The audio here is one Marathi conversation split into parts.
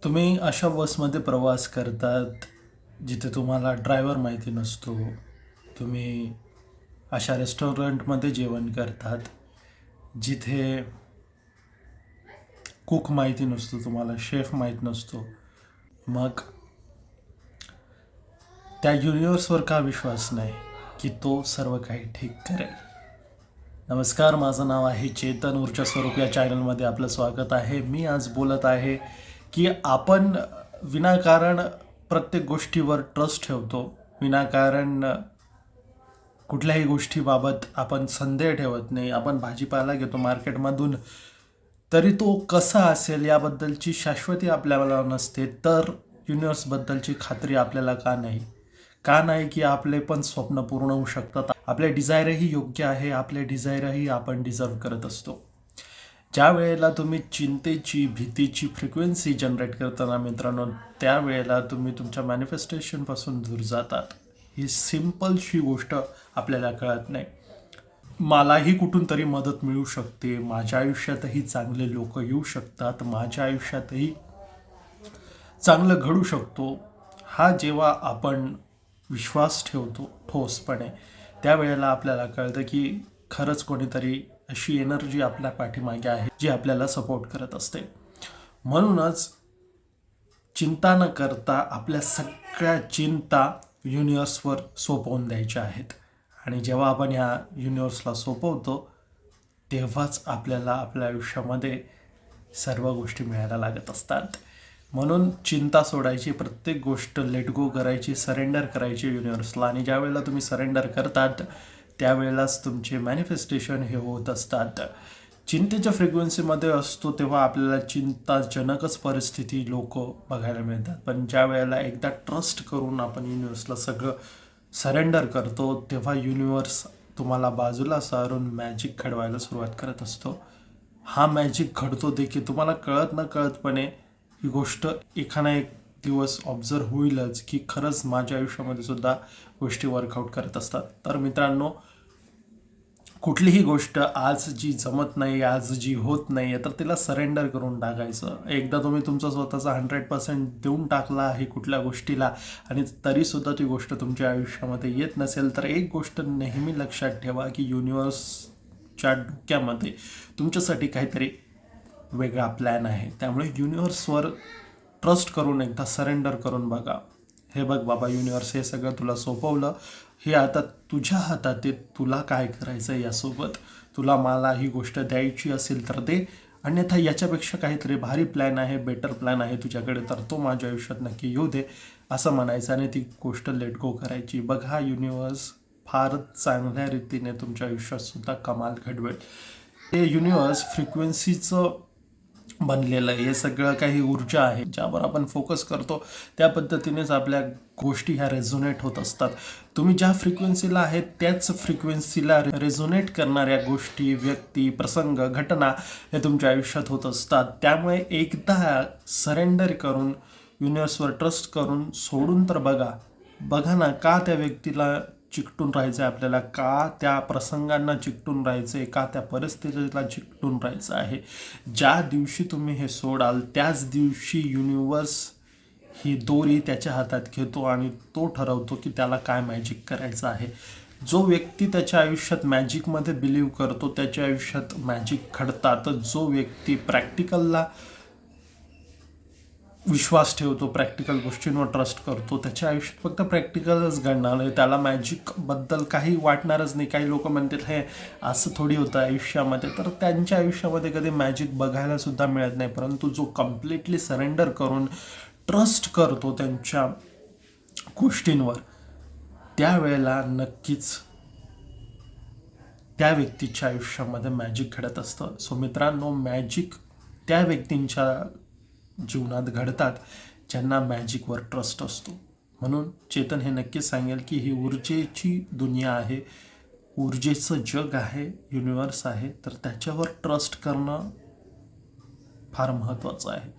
तुम्ही अशा बसमध्ये प्रवास करतात जिथे तुम्हाला ड्रायव्हर माहिती नसतो. तुम्ही अशा रेस्टॉरंटमध्ये जेवण करतात जिथे कुक माहिती नसतो, तुम्हाला शेफ माहीत नसतो. मग त्या युनिवर्सवर का विश्वास नाही की तो सर्व काही ठीक करेल? नमस्कार, माझं नाव आहे चेतन. ऊर्जा स्वरूप या चॅनलमध्ये आपलं स्वागत आहे. मी आज बोलत आहे की आपण विनाकारण प्रत्येक गोष्टीवर ट्रस्ट ठेवतो. विनाकारण कुठल्याही गोष्टीबाबत आपण संदेह ठेवत नाही. आपण भाजीपाला घेतो मार्केटमधून, तरी तो कसा असेल याबद्दलची शाश्वती आपल्याला नसते. तर युनिवर्सबद्दलची खात्री आपल्याला का नाही? का नाही की आपले पण स्वप्न पूर्ण होऊ शकतात. आपले डिझायरही योग्य आहे, आपले डिझायरही आपण डिझर्व करत असतो. ज्या वेळेला तुम्ही चिंतेची, भीतीची फ्रिक्वेन्सी जनरेट करताना मित्रांनो, त्यावेळेला तुम्ही तुमच्या मॅनिफेस्टेशनपासून दूर जातात. ही सिम्पलशी गोष्ट आपल्याला कळत नाही. मलाही कुठून तरी मदत मिळू शकते, माझ्या आयुष्यातही चांगले लोक येऊ शकतात, माझ्या आयुष्यातही चांगलं घडू शकतो, हा जेव्हा आपण विश्वास ठेवतो ठोसपणे, त्यावेळेला आपल्याला कळतं की खरंच कोणीतरी अशी एनर्जी आपल्या पाठीमागे आहे जी आपल्याला सपोर्ट करत असते. म्हणूनच चिंता न करता आपल्या सगळ्या चिंता युनिवर्सवर सोपवून द्यायच्या आहेत. आणि जेव्हा आपण ह्या युनिवर्सला सोपवतो तेव्हाच आपल्याला आपल्या आयुष्यामध्ये सर्व गोष्टी मिळायला लागत असतात. म्हणून चिंता सोडायची, प्रत्येक गोष्ट लेट गो करायची, सरेंडर करायची युनिवर्सला. आणि ज्या वेळेला तुम्ही सरेंडर करतात त्यावेळेलाच तुमचे मॅनिफेस्टेशन हे होत असतात. चिंतेच्या फ्रिक्वेन्सीमध्ये असतो तेव्हा आपल्याला चिंताजनकच परिस्थिती लोक बघायला मिळतात. पण ज्या वेळेला एकदा ट्रस्ट करून आपण युनिवर्सला सगळं सरेंडर करतो तेव्हा युनिवर्स तुम्हाला बाजूला सारून मॅजिक घडवायला सुरुवात करत असतो. हा मॅजिक घडतो देखील तुम्हाला कळत न कळतपणे. ही गोष्ट एखादा एक दिवस ऑब्झर्व होईलच की खरंच माझ्या आयुष्यामध्ये सुद्धा गोष्टी वर्कआउट करत असतात. तर मित्रांनो, कुठलीही गोष्ट आज जी जमत नाही, आज जी होत नाही आहे, तर तिला सरेंडर करून टाकायचं. एकदा तुम्ही तुमचा स्वतःचा 100% देऊन टाकला आहे कुठल्या गोष्टीला आणि तरीसुद्धा ती गोष्ट तुमच्या आयुष्यामध्ये येत नसेल, तर एक गोष्ट नेहमी लक्षात ठेवा की युनिवर्सच्या डोक्यामध्ये तुमच्यासाठी काहीतरी वेगळा प्लॅन आहे. त्यामुळे युनिवर्सवर ट्रस्ट करून एकदा सरेंडर करून बघा. हे बघ बाबा, युनिवर्स हे सगळं तुला सोपवलं, हे आता तुझ्या हातात आहे, तुला काय करायचं आहे यासोबत. तुला मला ही गोष्ट द्यायची असेल तर दे, अन्यथा याच्यापेक्षा काहीतरी भारी प्लॅन आहे, बेटर प्लॅन आहे तुझ्याकडे, तर तो माझ्या आयुष्यात नक्की येऊ दे, असं म्हणायचं आणि ती गोष्ट लेट गो करायची. बघा, युनिवर्स फारच चांगल्या रीतीने तुमच्या आयुष्यात सुद्धा कमाल घडवेल. हे युनिवर्स फ्रिक्वेन्सीचं बनलेलं आहे. हे सगळं काही ऊर्जा आहे, ज्यावर आपण फोकस करतो त्या पद्धतीनेच आपल्या गोष्टी ह्या रेझोनेट होत असतात. तुम्ही ज्या फ्रिक्वेन्सीला आहेत त्याच फ्रिक्वेन्सीला रेझोनेट करणाऱ्या गोष्टी, व्यक्ती, प्रसंग, घटना हे तुमच्या आयुष्यात होत असतात. त्यामुळे एकदा सरेंडर करून, युनिवर्सवर ट्रस्ट करून सोडून तर बघा. बघा ना, का त्या व्यक्तीला चिकटून राहायचं आहे आपल्याला, का त्या प्रसंगांना चिकटून राहायचं आहे, का त्या परिस्थितीला चिकटून राहायचं आहे. ज्या दिवशी तुम्ही हे सोडाल त्याच दिवशी युनिवर्स ही दोरी त्याच्या हातात घेतो आणि तो ठरवतो की त्याला काय मॅजिक करायचं आहे. जो व्यक्ती त्याच्या आयुष्यात मॅजिकमध्ये बिलीव्ह करतो त्याच्या आयुष्यात मॅजिक घडतात. जो व्यक्ती प्रॅक्टिकलला विश्वास ठेवतो, प्रॅक्टिकल गोष्टींवर ट्रस्ट करतो, त्याच्या आयुष्यात फक्त प्रॅक्टिकलच घडणार आहे. त्याला मॅजिकबद्दल काही वाटणारच नाही. काही लोक म्हणतात हे असं थोडी होतं आयुष्यामध्ये, तर त्यांच्या आयुष्यामध्ये कधी मॅजिक बघायला सुद्धा मिळत नाही. परंतु जो कम्प्लिटली सरेंडर करून ट्रस्ट करतो त्यांच्या गोष्टींवर, त्यावेळेला नक्कीच त्या व्यक्तीच्या आयुष्यामध्ये मॅजिक घडत असतं. सो मित्रांनो, मॅजिक त्या व्यक्तींच्या जीवनात घडतात ज्यांना मॅजिकवर ट्रस्ट असतो. म्हणून चेतन हे नक्कीच सांगेल की ही ऊर्जेची दुनिया आहे, ऊर्जेचं जग आहे, युनिवर्स आहे, तर त्याच्यावर ट्रस्ट करणं फार महत्त्वाचं आहे.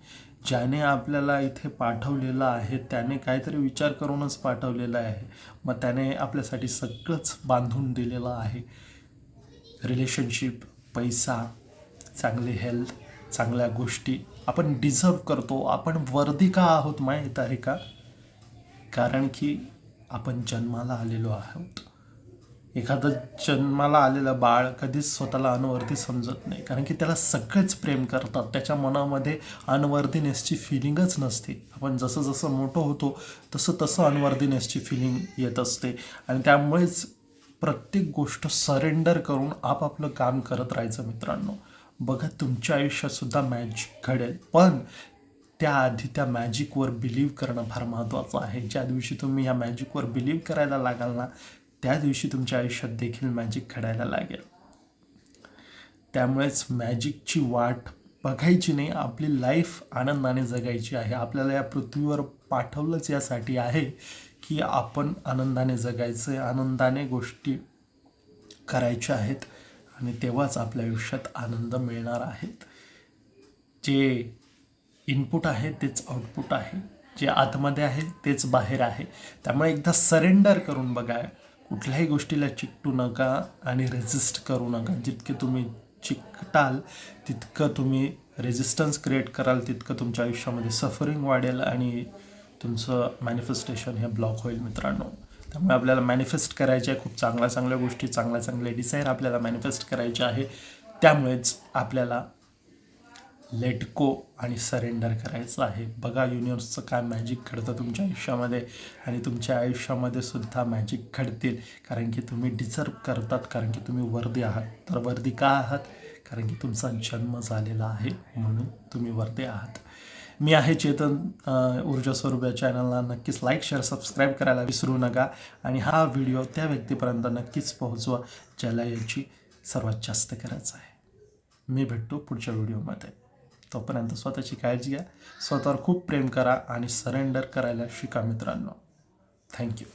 ज्याने आपल्याला इथे पाठवलेलं आहे त्याने काहीतरी विचार करूनच पाठवलेलं आहे. मग त्याने आपल्यासाठी सगळंच बांधून दिलेलं आहे. रिलेशनशिप, पैसा, चांगली हेल्थ, चांगल्या गोष्टी आपण डिझर्व करतो. आपण वर्दी का आहोत माहीत आहे का? कारण की आपण जन्माला आलेलो आहोत. एखादं जन्माला आलेलं बाळ कधीच स्वतःला अनवर्दी समजत नाही, कारण की त्याला सगळेच प्रेम करतात. त्याच्या मनामध्ये अनवर्दीनेसची फिलिंगच नसते. आपण जसं जसं मोठं होतो तसं तसं अनवर्दीनेसची फिलिंग येत असते. आणि त्यामुळेच प्रत्येक गोष्ट सरेंडर करून आपापलं काम करत राहायचं मित्रांनो. बघा, तुमच्या आयुष्यातसुद्धा मॅजिक घडेल, पण त्याआधी त्या मॅजिकवर बिलीव्ह करणं फार महत्त्वाचं आहे. ज्या दिवशी तुम्ही या मॅजिकवर बिलीव्ह करायला लागाल ना, त्या दिवशी तुमच्या आयुष्यात देखील मॅजिक घडायला लागेल. त्यामुळेच मॅजिकची वाट बघायची नाही, आपली लाईफ आनंदाने जगायची आहे. आपल्याला या पृथ्वीवर पाठवलंच यासाठी आहे की आपण आनंदाने जगायचं आहे, आनंदाने गोष्टी करायच्या आहेत, आणि तेव्हाच आपल्या आयुष्यात आनंद मिळणार आहेत. जे इनपुट आहे तेच आउटपुट आहे, जे आतमध्ये आहे तेच बाहेर आहे. त्यामुळे एकदा सरेंडर करून बघा. कुठल्याही गोष्टीला चिकटू नका आणि रेजिस्ट करू नका. जितके तुम्ही चिकटाल तितकं तुम्ही रेजिस्टन्स क्रिएट कराल, तितकं तुमच्या आयुष्यामध्ये सफरिंग वाढेल आणि तुमचं मॅनिफेस्टेशन हे ब्लॉक होईल मित्रांनो. त्यामुळे आपल्याला मॅनिफेस्ट करायचे आहे खूप चांगल्या चांगल्या गोष्टी, चांगल्या चांगले डिसायर आपल्याला मॅनिफेस्ट करायचे आहे. त्यामुळेच आपल्याला लेट गो आणि सरेंडर करायचं आहे. बघा युनिवर्सचं काय मॅजिक घडतं तुमच्या आयुष्यामध्ये, आणि तुमच्या आयुष्यामध्ये सुद्धा मॅजिक घडतील, कारण की तुम्ही डिझर्व करतात, कारण की तुम्ही वर्दी आहात. तर वर्दी का आहात? कारण की तुमचा जन्म झालेला आहे, म्हणून तुम्ही वर्दी आहात. मी आहे चेतन. ऊर्जा स्वरूप या चॅनलला नक्कीच लाईक, शेअर, सबस्क्राईब करायला विसरू नका. आणि हा व्हिडिओ त्या व्यक्तीपर्यंत नक्कीच पोहोचवा ज्याला याची सर्वात जास्त गरज आहे. मी भेटतो पुढच्या व्हिडिओमध्ये. तोपर्यंत स्वतःची काळजी घ्या, स्वतःवर खूप प्रेम करा आणि सरेंडर करायला शिका मित्रांनो. थँक्यू.